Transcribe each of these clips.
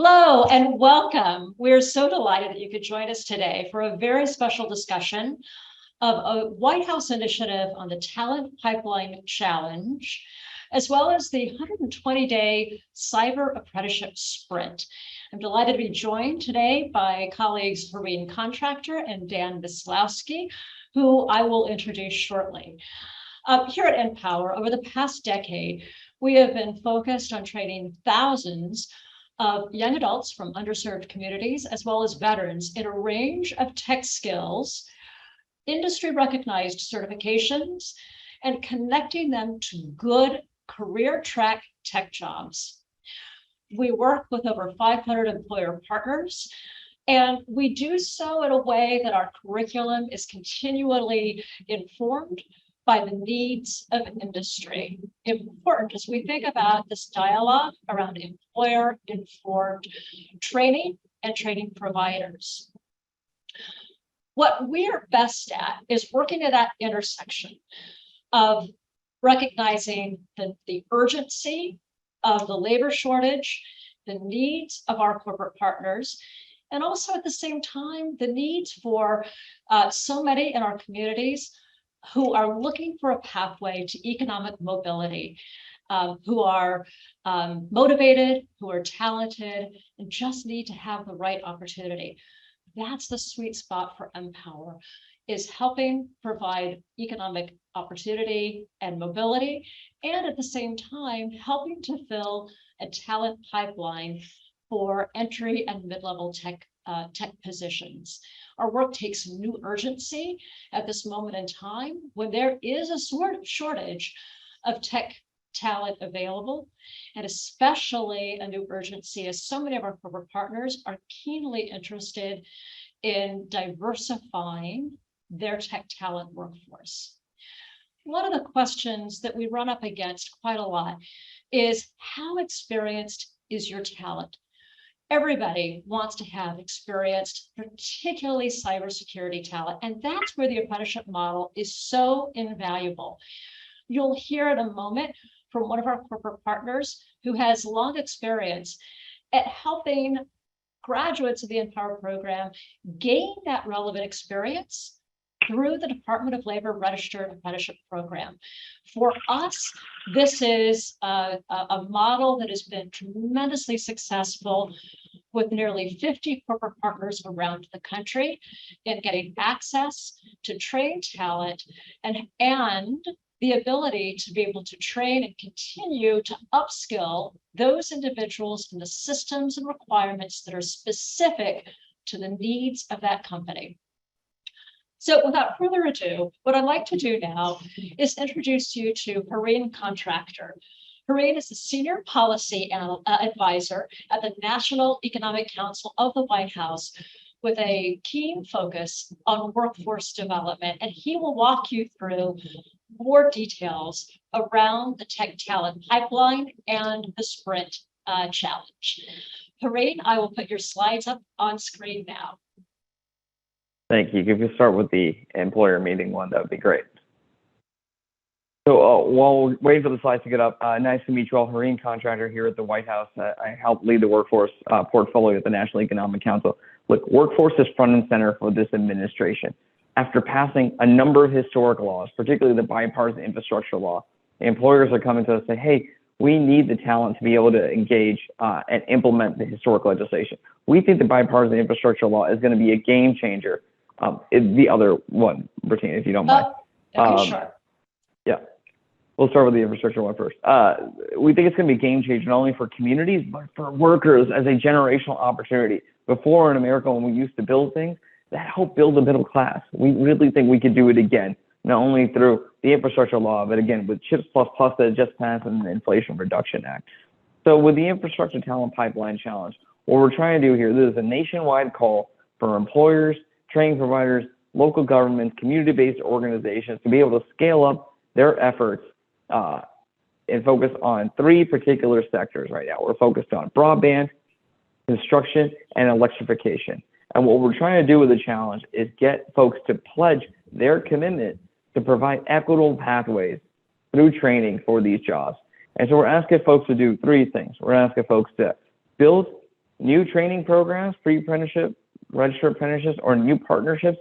Hello and welcome. We're so delighted that you could join us today for a very special discussion of a White House initiative on the Talent Pipeline Challenge, as well as the 120-day Cyber Apprenticeship Sprint. I'm delighted to be joined today by colleagues Harin, Contractor, and Dan Maslowski, who I will introduce shortly. Here at NPower, over the past decade, we have been focused on training thousands of young adults from underserved communities, as well as veterans, in a range of tech skills, industry-recognized certifications, and connecting them to good career track tech jobs. We work with over 500 employer partners, and we do so in a way that our curriculum is continually informed by the needs of industry. Important as we think about this dialogue around employer-informed training and training providers. What we are best at is working at that intersection of recognizing the urgency of the labor shortage, the needs of our corporate partners, and also at the same time, the needs for so many in our communities who are looking for a pathway to economic mobility, who are motivated, who are talented, and just need to have the right opportunity. That's the sweet spot for NPower, is helping provide economic opportunity and mobility, and at the same time, helping to fill a talent pipeline for entry and mid-level tech positions. Our work takes new urgency at this moment in time when there is a sort of shortage of tech talent available, and especially a new urgency as so many of our corporate partners are keenly interested in diversifying their tech talent workforce. One of the questions that we run up against quite a lot is, how experienced is your talent? Everybody wants to have experienced, particularly cybersecurity talent, and that's where the apprenticeship model is so invaluable. You'll hear in a moment from one of our corporate partners who has long experience at helping graduates of the NPower program gain that relevant experience through the Department of Labor Registered Apprenticeship Program. For us, this is a model that has been tremendously successful with nearly 50 corporate partners around the country in getting access to trained talent and the ability to be able to train and continue to upskill those individuals in the systems and requirements that are specific to the needs of that company. So without further ado, what I'd like to do now is introduce you to Harin, Contractor. Harin is a senior policy advisor at the National Economic Council of the White House with a keen focus on workforce development, and he will walk you through more details around the tech talent pipeline and the Sprint challenge. Harin, I will put your slides up on screen now. Thank you. If you start with the employer meeting one, that would be great. So while we're waiting for the slides to get up, nice to meet you all. Harin, Contractor here at the White House. I help lead the workforce portfolio at the National Economic Council. Look, workforce is front and center for this administration. After passing a number of historic laws, particularly the bipartisan infrastructure law, the employers are coming to us and say, hey, we need the talent to be able to engage and implement the historic legislation. We think the bipartisan infrastructure law is going to be a game changer. The other one, Bertina, if you don't mind. Okay, sure. Yeah, we'll start with the infrastructure one first. We think it's going to be a game changer, not only for communities, but for workers as a generational opportunity. Before in America, when we used to build things, that helped build the middle class. We really think we could do it again, not only through the infrastructure law, but again, with CHIPS Plus that just passed and the Inflation Reduction Act. So with the infrastructure talent pipeline challenge, what we're trying to do here, this is a nationwide call for employers, training providers, local governments, community-based organizations to be able to scale up their efforts and focus on three particular sectors right now. We're focused on broadband, construction, and electrification. And what we're trying to do with the challenge is get folks to pledge their commitment to provide equitable pathways through training for these jobs. And so we're asking folks to do three things. We're asking folks to build new training programs, pre-apprenticeship, registered apprenticeships, or new partnerships,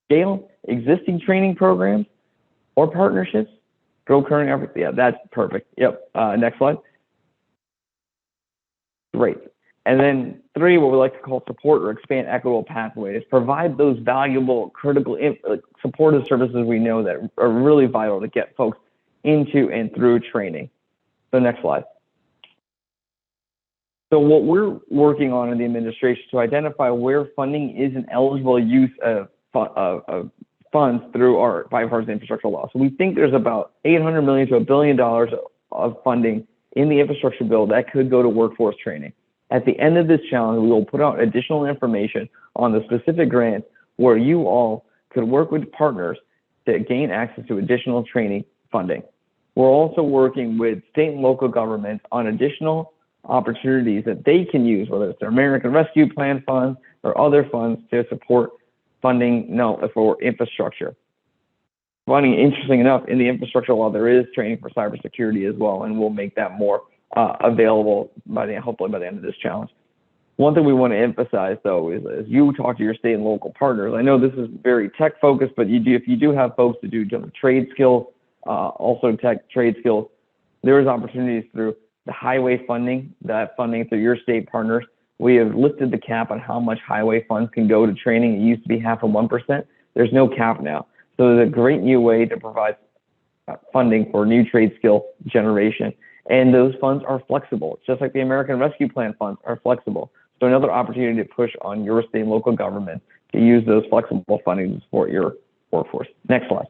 scale existing training programs or partnerships, grow current efforts. Yeah, that's perfect. Yep. Next slide. Great. And then 3, what we like to call support or expand equitable pathways, provide those valuable, critical supportive services we know that are really vital to get folks into and through training. So next slide. So what we're working on in the administration to identify where funding is an eligible use of funds through our bipartisan infrastructure law. So we think there's about $800 million to $1 billion of funding in the infrastructure bill that could go to workforce training. At the end of this challenge, we will put out additional information on the specific grants where you all could work with partners to gain access to additional training funding. We're also working with state and local governments on additional opportunities that they can use, whether it's their American Rescue Plan funds or other funds to support funding for infrastructure. Funding, interesting enough, in the infrastructure law, there is training for cybersecurity as well, and we'll make that more available hopefully by the end of this challenge. One thing we want to emphasize, though, is as you talk to your state and local partners, I know this is very tech focused, but if you do have folks to do trade skills, also tech trade skills, there is opportunities through the highway funding, that funding through your state partners. We have lifted the cap on how much highway funds can go to training. It used to be 0.5%. There's no cap now. So there's a great new way to provide funding for new trade skill generation. And those funds are flexible, just like the American Rescue Plan funds are flexible. So another opportunity to push on your state and local government to use those flexible funding to support your workforce. Next slide.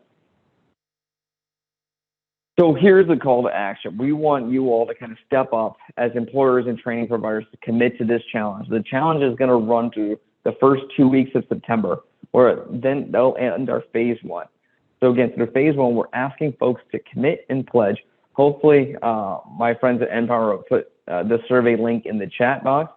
So here's the call to action. We want you all to kind of step up as employers and training providers to commit to this challenge. The challenge is going to run through the first 2 weeks of September, where then they'll end our phase 1. So again, through phase 1, we're asking folks to commit and pledge. Hopefully, my friends at NPower will put the survey link in the chat box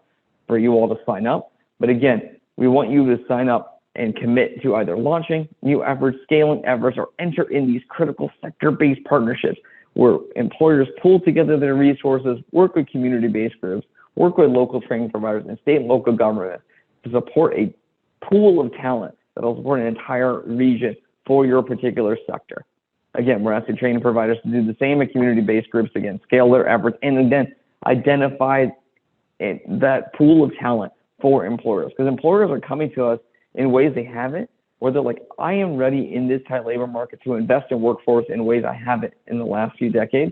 for you all to sign up. But again, we want you to sign up and commit to either launching new efforts, scaling efforts, or enter in these critical sector-based partnerships where employers pull together their resources, work with community-based groups, work with local training providers and state and local government to support a pool of talent that will support an entire region for your particular sector. Again, we're asking training providers to do the same at community-based groups, again, scale their efforts, and then identify that pool of talent for employers. Because employers are coming to us in ways they haven't, where they're like, I am ready in this tight labor market to invest in workforce in ways I haven't in the last few decades.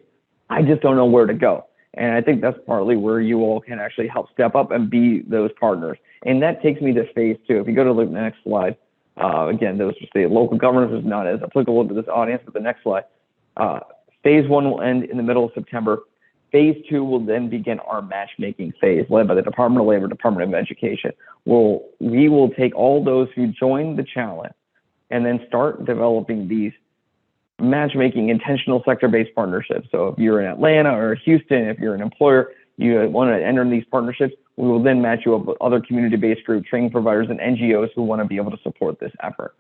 I just don't know where to go. And I think that's partly where you all can actually help step up and be those partners. And that takes me to phase 2. If you go to the next slide, again, those are state local governance is not as applicable to this audience, but the next slide. Phase 1 will end in the middle of September. Phase 2 will then begin our matchmaking phase, led by the Department of Labor, Department of Education. We will take all those who join the challenge and then start developing these matchmaking intentional sector-based partnerships. So if you're in Atlanta or Houston, if you're an employer, you want to enter these partnerships, we will then match you up with other community-based group training providers and NGOs who want to be able to support this effort.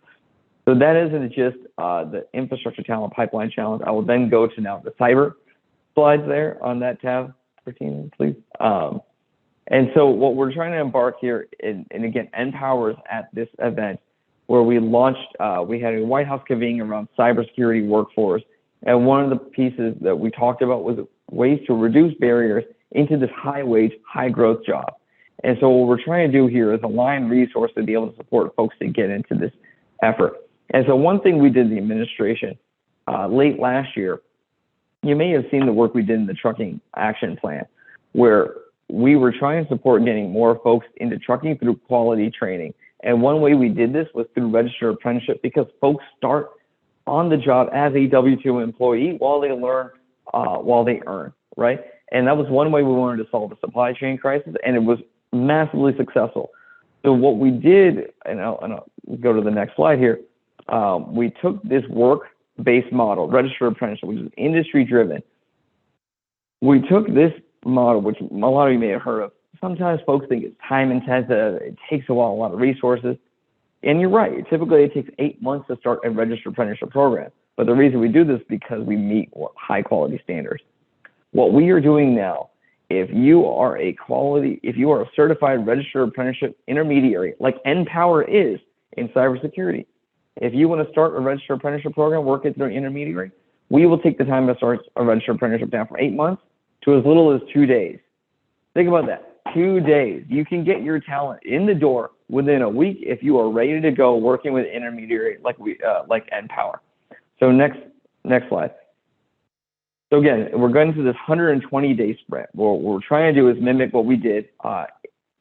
So that isn't just the Infrastructure Talent Pipeline Challenge. I will then go to now the cyber slides there on that tab, Bertina, please. And so what we're trying to embark here, and again, NPower is at this event where we launched, we had a White House convening around cybersecurity workforce. And one of the pieces that we talked about was ways to reduce barriers into this high wage, high growth job. And so what we're trying to do here is align resources to be able to support folks to get into this effort. And so one thing we did in the administration late last year, you may have seen the work we did in the trucking action plan, where we were trying to support getting more folks into trucking through quality training. And one way we did this was through registered apprenticeship, because folks start on the job as a W-2 employee while they learn, while they earn, right? And that was one way we wanted to solve the supply chain crisis, and it was massively successful. So what we did, and I'll go to the next slide here, we took this work-based model, registered apprenticeship, which is industry-driven. We took this model, which a lot of you may have heard of. Sometimes folks think it's time-intensive, it takes a while, a lot of resources. And you're right, typically it takes 8 months to start a registered apprenticeship program. But the reason we do this is because we meet high-quality standards. What we are doing now if you are a certified registered apprenticeship intermediary, like NPower is in cybersecurity, if you want to start a registered apprenticeship program, work it through an intermediary, we will take the time to start a registered apprenticeship down from 8 months to as little as 2 days. Think about that. 2 days. You can get your talent in the door within a week if you are ready to go working with intermediary like NPower. So next slide. So again, we're going through this 120-day sprint. What we're trying to do is mimic what we did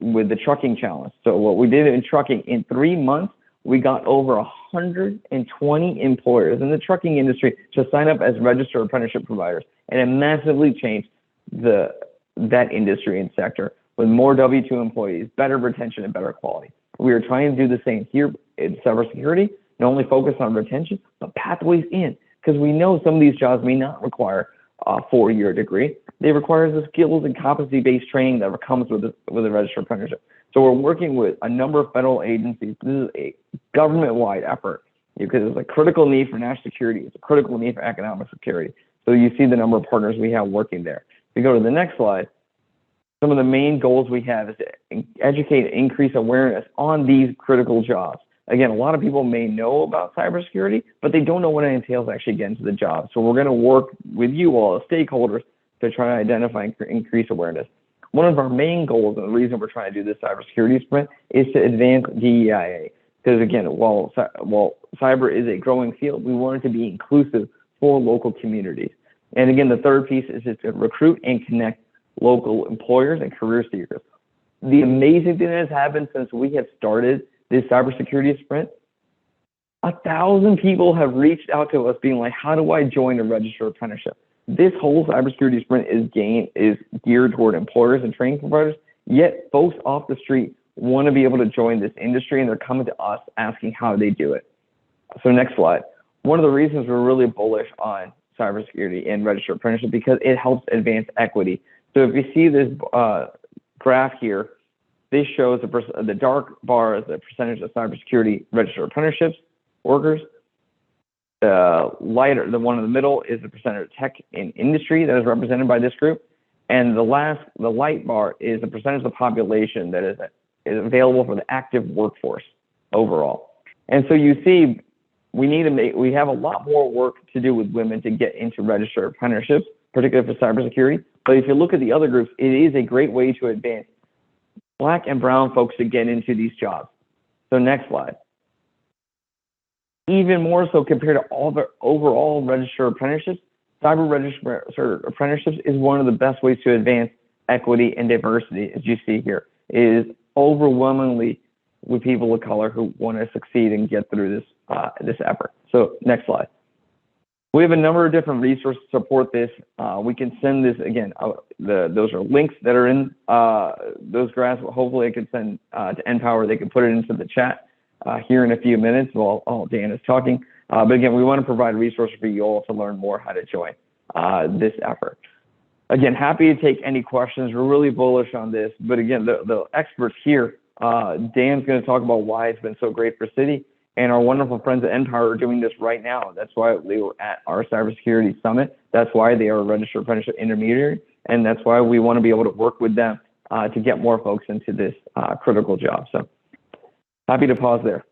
with the trucking challenge. So what we did in trucking, in 3 months, we got over 120 employers in the trucking industry to sign up as registered apprenticeship providers, and it massively changed that industry and sector with more W-2 employees, better retention, and better quality. We are trying to do the same here in cybersecurity, not only focus on retention, but pathways in, because we know some of these jobs may not require a 4-year degree. They require the skills and competency-based training that comes with a registered apprenticeship. So we're working with a number of federal agencies. This is a government-wide effort because it's a critical need for national security. It's a critical need for economic security. So you see the number of partners we have working there. If you go to the next slide, some of the main goals we have is to educate and increase awareness on these critical jobs. Again, a lot of people may know about cybersecurity, but they don't know what it entails to actually get into the job. So we're going to work with you all as stakeholders to try to identify and increase awareness. One of our main goals, and the reason we're trying to do this cybersecurity sprint, is to advance DEIA. Because again, while cyber is a growing field, we want it to be inclusive for local communities. And again, the third piece is to recruit and connect local employers and career seekers. The amazing thing that has happened since we have started this cybersecurity sprint, 1,000 people have reached out to us being like, how do I join a registered apprenticeship? This whole cybersecurity sprint is geared toward employers and training providers, yet folks off the street want to be able to join this industry, and they're coming to us asking how they do it. So next slide. One of the reasons we're really bullish on cybersecurity and registered apprenticeship because it helps advance equity. So if you see this graph here, this shows the dark bar is the percentage of cybersecurity registered apprenticeships workers. The one in the middle is the percentage of tech in industry that is represented by this group, and the light bar is the percentage of the population that is available for the active workforce overall. And so you see, we have a lot more work to do with women to get into registered apprenticeships, particularly for cybersecurity. But if you look at the other groups, it is a great way to advance Black and brown folks to get into these jobs. So next slide. Even more so compared to all the overall registered apprenticeships, cyber registered apprenticeships is one of the best ways to advance equity and diversity, as you see here. It is overwhelmingly with people of color who want to succeed and get through this effort. So next slide. We have a number of different resources to support this. We can send this again. Those are links that are in those graphs. Hopefully, I can send to NPower. They can put it into the chat here in a few minutes while Dan is talking. But again, we want to provide resources for you all to learn more how to join this effort. Again, happy to take any questions. We're really bullish on this. But again, the experts here, Dan's going to talk about why it's been so great for Citi. And our wonderful friends at NPower are doing this right now. That's why they were at our cybersecurity summit. That's why they are a registered apprenticeship intermediary. And that's why we want to be able to work with them to get more folks into this critical job. So happy to pause there.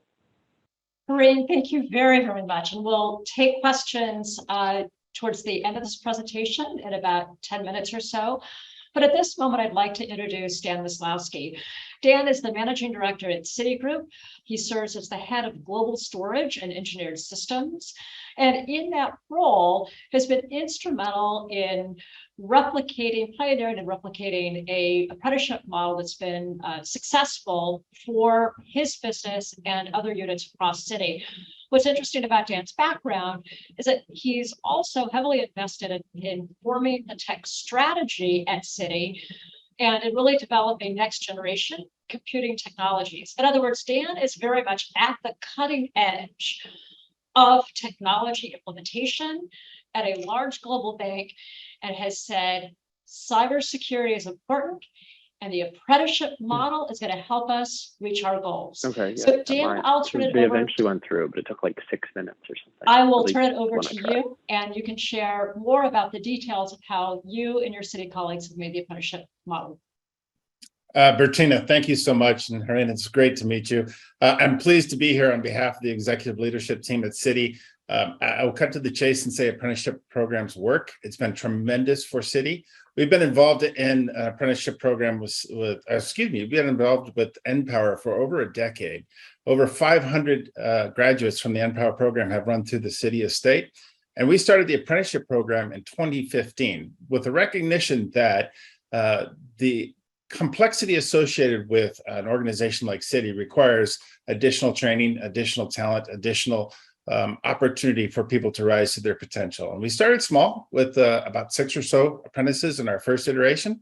Harin, thank you very, very much. And we'll take questions towards the end of this presentation in about 10 minutes or so. But at this moment, I'd like to introduce Dan Maslowski. Dan is the managing director at Citigroup. He serves as the head of global storage and engineered systems. And in that role has been instrumental in pioneering and replicating a apprenticeship model that's been successful for his business and other units across Citi. What's interesting about Dan's background is that he's also heavily invested in forming the tech strategy at Citi and in really developing next generation computing technologies. In other words, Dan is very much at the cutting edge of technology implementation at a large global bank and has said cybersecurity is important And the apprenticeship model is going to help us reach our goals. Okay. Yeah, So Dan, I'll turn it they over. eventually went through, but it took like 6 minutes or something. I will At least turn it over when I to tried. you, and you can share more about the details of how you and your city colleagues have made the apprenticeship model. Bertina, thank you so much. And Harin, it's great to meet you. I'm pleased to be here on behalf of the executive leadership team at Citi. I will cut to the chase and say apprenticeship programs work. It's been tremendous for Citi. We've been involved in an apprenticeship program we've been involved with NPower for over a decade. Over 500 graduates from the NPower program have run through the Citi estate. And we started the apprenticeship program in 2015 with the recognition that the complexity associated with an organization like Citi requires additional training, additional talent, additional opportunity for people to rise to their potential. And we started small with about 6 or so apprentices in our first iteration.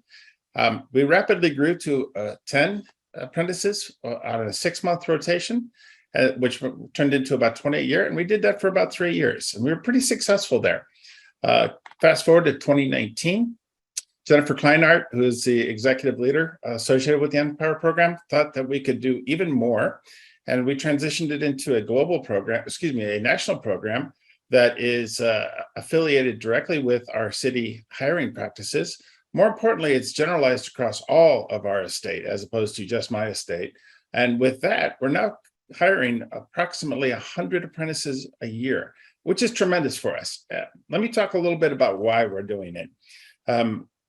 We rapidly grew to 10 apprentices on a 6-month rotation, which turned into about 20 a year. And we did that for about 3 years. And we were pretty successful there. Fast forward to 2019. Jennifer Kleinart, who is the executive leader associated with the NPower program, thought that we could do even more. And we transitioned it into a global program, a national program that is affiliated directly with our Citi hiring practices. More importantly, it's generalized across all of our estate as opposed to just my estate. And with that, we're now hiring approximately 100 apprentices a year, which is tremendous for us. Let me talk a little bit about why we're doing it.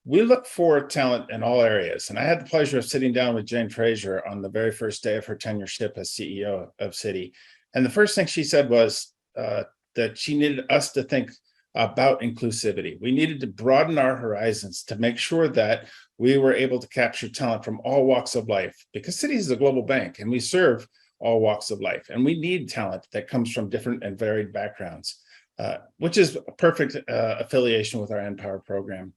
We look for talent in all areas. And I had the pleasure of sitting down with Jane Fraser on the very first day of her tenureship as CEO of Citi. And the first thing she said was that she needed us to think about inclusivity. We needed to broaden our horizons to make sure that we were able to capture talent from all walks of life, because Citi is a global bank and we serve all walks of life. And we need talent that comes from different and varied backgrounds, which is a perfect affiliation with our NPower program.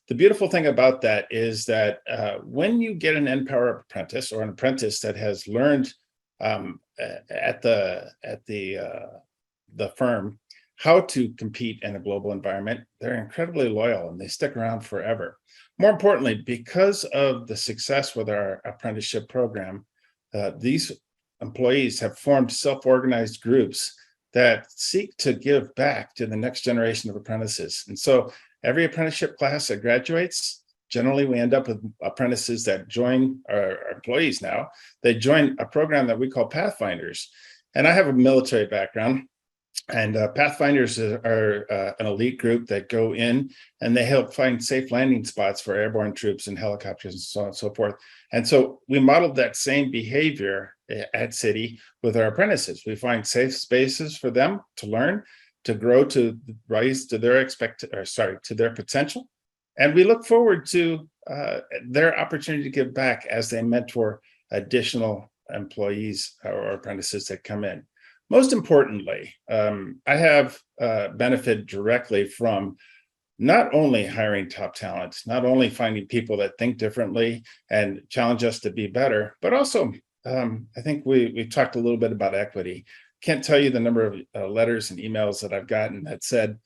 The beautiful thing about that is that when you get an NPower apprentice or an apprentice that has learned at the firm how to compete in a global environment, they're incredibly loyal and they stick around forever. More importantly, because of the success with our apprenticeship program, these employees have formed self-organized groups that seek to give back to the next generation of apprentices. And so every apprenticeship class that graduates, generally we end up with apprentices that join our employees now. They join a program that we call Pathfinders. And I have a military background, and Pathfinders are an elite group that go in and they help find safe landing spots for airborne troops and helicopters and so on and so forth. And so we modeled that same behavior at Citi with our apprentices. We find safe spaces for them to learn, to grow, to rise to their to their potential. And we look forward to their opportunity to give back as they mentor additional employees or apprentices that come in. Most importantly, I have benefited directly from not only hiring top talent, not only finding people that think differently and challenge us to be better, but also I think we talked a little bit about equity. Can't tell you the number of letters and emails that I've gotten that said,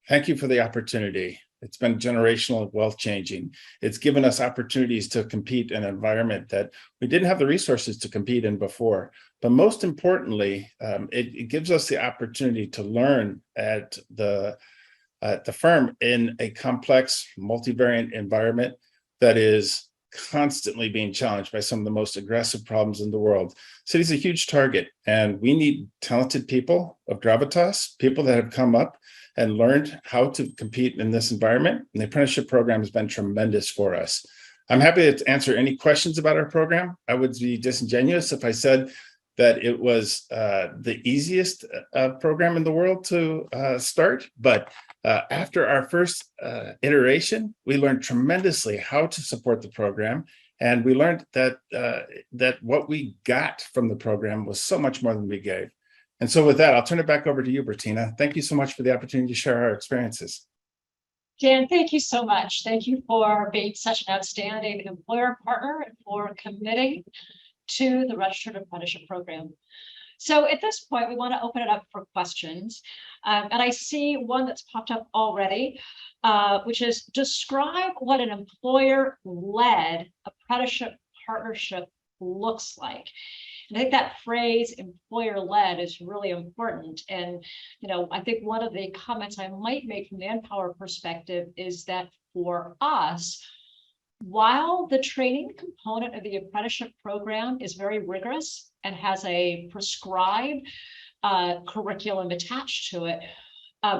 thank you for the opportunity. It's been generational and wealth changing. It's given us opportunities to compete in an environment that we didn't have the resources to compete in before. But most importantly, it gives us the opportunity to learn at the firm in a complex, multivariate environment that is constantly being challenged by some of the most aggressive problems in the world. Citi's a huge target, and we need talented people of gravitas, people that have come up and learned how to compete in this environment. And the apprenticeship program has been tremendous for us. I'm happy to answer any questions about our program. I would be disingenuous if I said that it was the easiest program in the world to start, but after our first iteration, we learned tremendously how to support the program, and we learned that that what we got from the program was so much more than we gave. And so with that, I'll turn it back over to you, Bertina. Thank you so much for the opportunity to share our experiences. Dan, thank you so much. Thank you for being such an outstanding employer partner and for committing to the Registered Apprenticeship Program. So at this point, we want to open it up for questions. And I see one that's popped up already, which is describe what an employer-led apprenticeship partnership looks like. And I think that phrase employer-led is really important. And, I think one of the comments I might make from the NPower perspective is that for us, while the training component of the apprenticeship program is very rigorous and has a prescribed curriculum attached to it,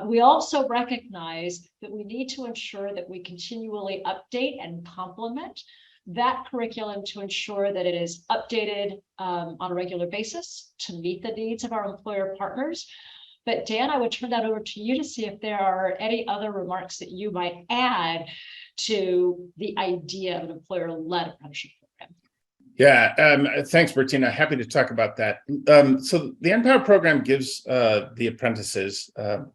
we also recognize that we need to ensure that we continually update and complement that curriculum to ensure that it is updated on a regular basis to meet the needs of our employer partners. But Dan, I would turn that over to you to see if there are any other remarks that you might add to the idea of an employer-led apprenticeship program. Yeah, thanks, Bertina. Happy to talk about that. So the NPower program gives the apprentices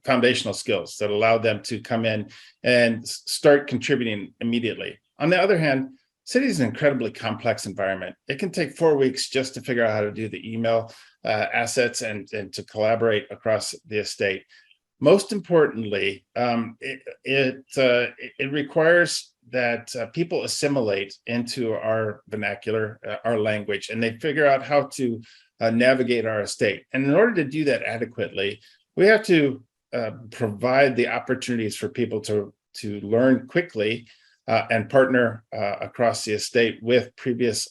foundational skills that allow them to come in and start contributing immediately. On the other hand, Citi is an incredibly complex environment. It can take 4 weeks just to figure out how to do the email assets and to collaborate across the estate. Most importantly, it requires that people assimilate into our vernacular, our language, and they figure out how to navigate our estate. And in order to do that adequately, we have to provide the opportunities for people to learn quickly and partner across the estate with previous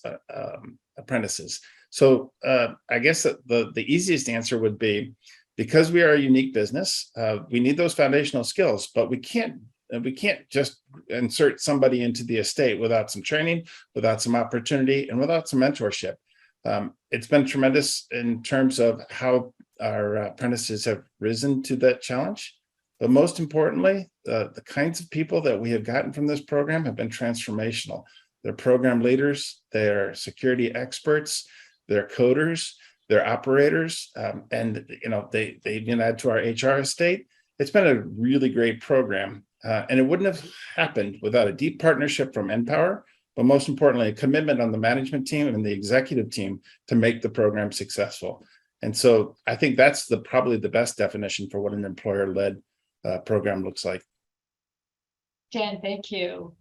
apprentices. So I guess the easiest answer would be, because we are a unique business, we need those foundational skills, but we can't just insert somebody into the estate without some training, without some opportunity, and without some mentorship. It's been tremendous in terms of how our apprentices have risen to that challenge. But most importantly, the kinds of people that we have gotten from this program have been transformational. They're program leaders, they're security experts, they're coders, they're operators, and they even add to our HR estate. It's been a really great program, and it wouldn't have happened without a deep partnership from NPower, but most importantly, a commitment on the management team and the executive team to make the program successful. And so I think that's probably the best definition for what an employer-led program looks like. Dan, thank you.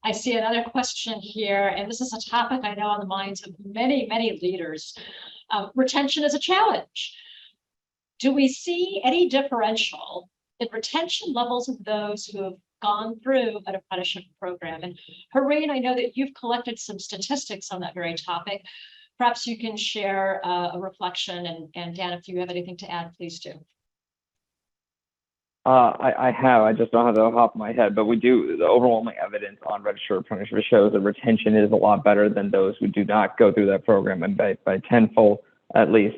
I see another question here, and this is a topic I know on the minds of many, many leaders. Retention is a challenge. Do we see any differential in retention levels of those who have gone through an apprenticeship program? And Harin, I know that you've collected some statistics on that very topic. Perhaps you can share a reflection, and Dan, if you have anything to add, please do. I have. I just don't have it off the top of my head, but we do. The overwhelming evidence on registered apprenticeship shows that retention is a lot better than those who do not go through that program, and by tenfold at least.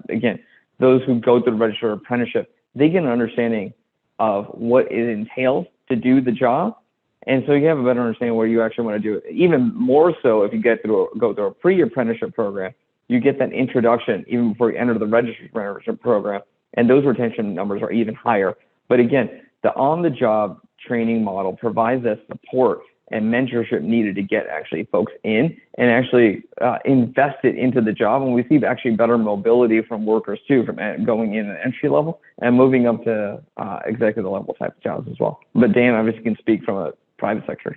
Again, those who go through the registered apprenticeship, they get an understanding of what it entails to do the job, and so you have a better understanding of what you actually want to do. Even more so, if you go through a pre-apprenticeship program, you get that introduction even before you enter the registered apprenticeship program, and those retention numbers are even higher. But again, the on-the-job training model provides that support and mentorship needed to get actually folks in and actually invested into the job. And we see actually better mobility from workers too, from going in at entry level and moving up to executive level type of jobs as well. But Dan obviously can speak from a private sector.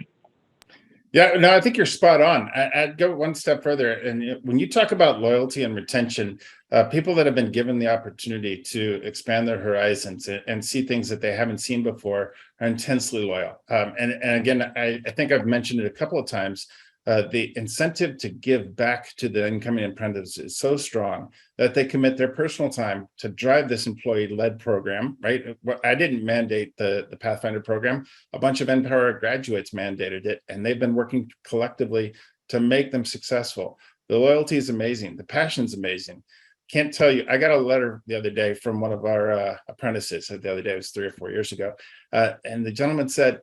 Yeah, no, I think you're spot on. I'd go one step further. And when you talk about loyalty and retention, people that have been given the opportunity to expand their horizons and see things that they haven't seen before are intensely loyal. And again, I think I've mentioned it a couple of times. The incentive to give back to the incoming apprentices is so strong that they commit their personal time to drive this employee-led program, right? I didn't mandate the Pathfinder program. A bunch of NPower graduates mandated it, and they've been working collectively to make them successful. The loyalty is amazing. The passion is amazing. Can't tell you, I got a letter the other day from one of our apprentices. The other day, it was 3 or 4 years ago. And the gentleman said,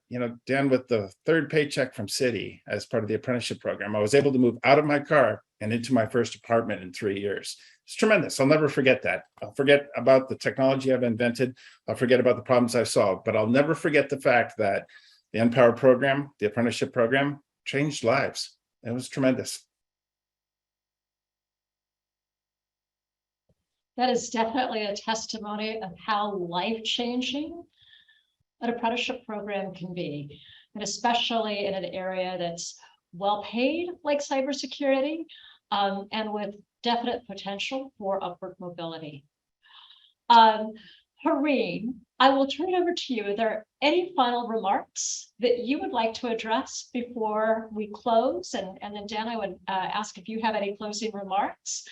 Dan, with the third paycheck from Citi as part of the apprenticeship program, I was able to move out of my car and into my first apartment in 3 years. It's tremendous. I'll never forget that. I'll forget about the technology I've invented. I'll forget about the problems I've solved, but I'll never forget the fact that the NPower program, the apprenticeship program, changed lives. It was tremendous. That is definitely a testimony of how life-changing an apprenticeship program can be, and especially in an area that's well paid like cybersecurity, and with definite potential for upward mobility. Harin, I will turn it over to you. Are there any final remarks that you would like to address before we close? And then Dan, I would ask if you have any closing remarks,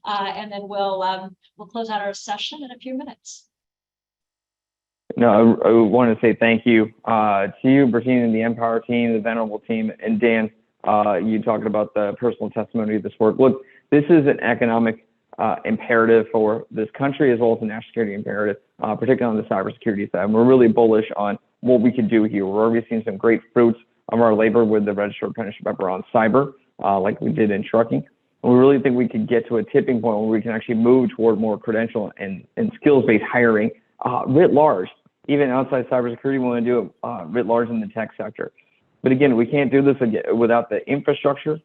and then we'll close out our session in a few minutes. No, I want to say thank you to you, Bertina, and the NPower team, the Venerable team, and Dan. You talking about the personal testimony of this work. Look, this is an economic imperative for this country as well as a national security imperative, particularly on the cybersecurity side. And we're really bullish on what we can do here. We're already seeing some great fruits of our labor with the registered apprenticeship effort on cyber, like we did in trucking. And we really think we could get to a tipping point where we can actually move toward more credential and skills-based hiring writ large. Even outside cybersecurity, we want to do it writ large in the tech sector. But again, we can't do this without the infrastructure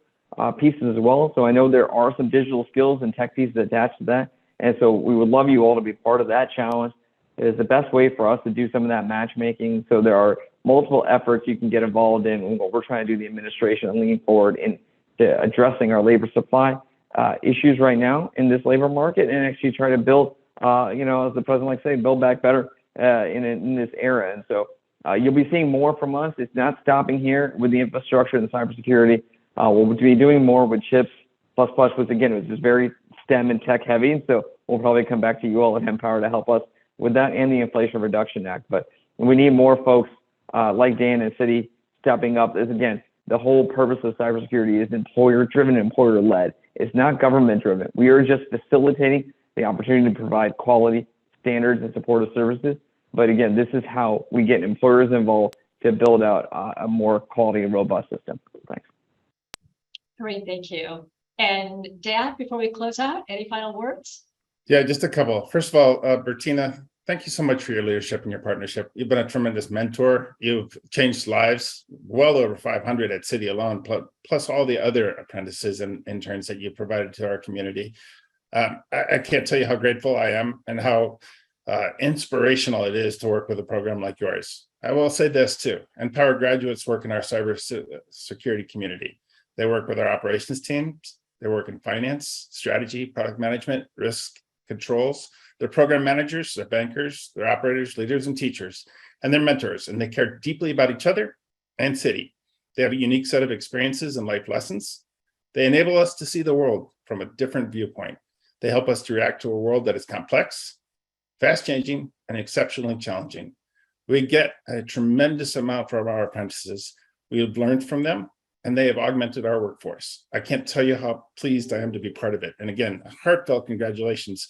pieces as well. So I know there are some digital skills and tech pieces attached to that. And so we would love you all to be part of that challenge. It is the best way for us to do some of that matchmaking. So there are multiple efforts you can get involved in what we're trying to do, the administration, and leaning forward in addressing our labor supply issues right now in this labor market, and actually try to build, as the president likes to say, build back better in this era. And so you'll be seeing more from us. It's not stopping here with the infrastructure and the cybersecurity. We'll be doing more with chips, which again, was just very STEM and tech heavy. And so we'll probably come back to you all at NPower to help us with that and the Inflation Reduction Act. But we need more folks like Dan and Citi stepping up. Is again, the whole purpose of cybersecurity is employer-driven, employer-led. It's not government-driven. We are just facilitating the opportunity to provide quality standards and supportive services. But again, this is how we get employers involved to build out a more quality and robust system. Thanks. Great, thank you. And Dan, before we close out, any final words? Yeah, just a couple. First of all, Bertina, thank you so much for your leadership and your partnership. You've been a tremendous mentor. You've changed lives, well over 500 at Citi alone, plus all the other apprentices and interns that you provided to our community. I can't tell you how grateful I am and how inspirational it is to work with a program like yours. I will say this too, NPower graduates work in our cybersecurity community. They work with our operations teams. They work in finance, strategy, product management, risk controls. They're program managers, they're bankers, they're operators, leaders, and teachers, and they're mentors, and they care deeply about each other and Citi. They have a unique set of experiences and life lessons. They enable us to see the world from a different viewpoint. They help us to react to a world that is complex, fast-changing, and exceptionally challenging. We get a tremendous amount from our apprentices. We have learned from them, and they have augmented our workforce. I can't tell you how pleased I am to be part of it. And again, heartfelt congratulations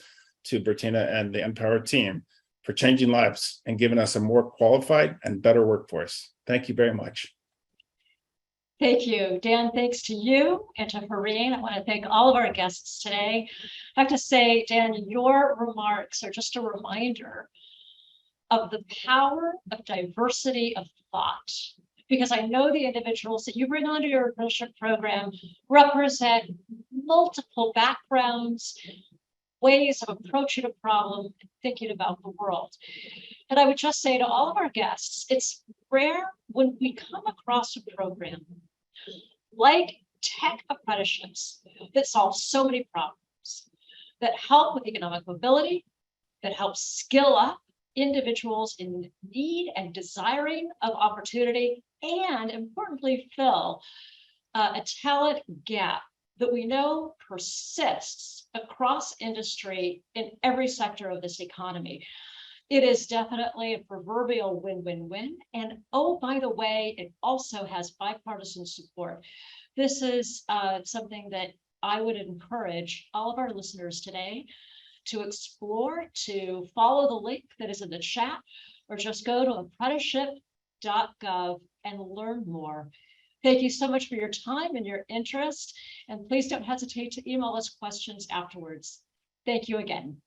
to Bertina and the NPower team for changing lives and giving us a more qualified and better workforce. Thank you very much. Thank you, Dan. Thanks to you and to Harin. I want to thank all of our guests today. I have to say, Dan, your remarks are just a reminder of the power of diversity of thought, because I know the individuals that you bring onto your apprenticeship program represent multiple backgrounds, ways of approaching a problem, and thinking about the world. And I would just say to all of our guests, it's rare when we come across a program like tech apprenticeships that solve so many problems, that help with economic mobility, that help skill up individuals in need and desiring of opportunity, and importantly, fill a talent gap that we know persists across industry in every sector of this economy. It is definitely a proverbial win-win-win. And oh, by the way, it also has bipartisan support. This is something that I would encourage all of our listeners today to explore, to follow the link that is in the chat, or just go to apprenticeship.gov and learn more. Thank you so much for your time and your interest, and please don't hesitate to email us questions afterwards. Thank you again.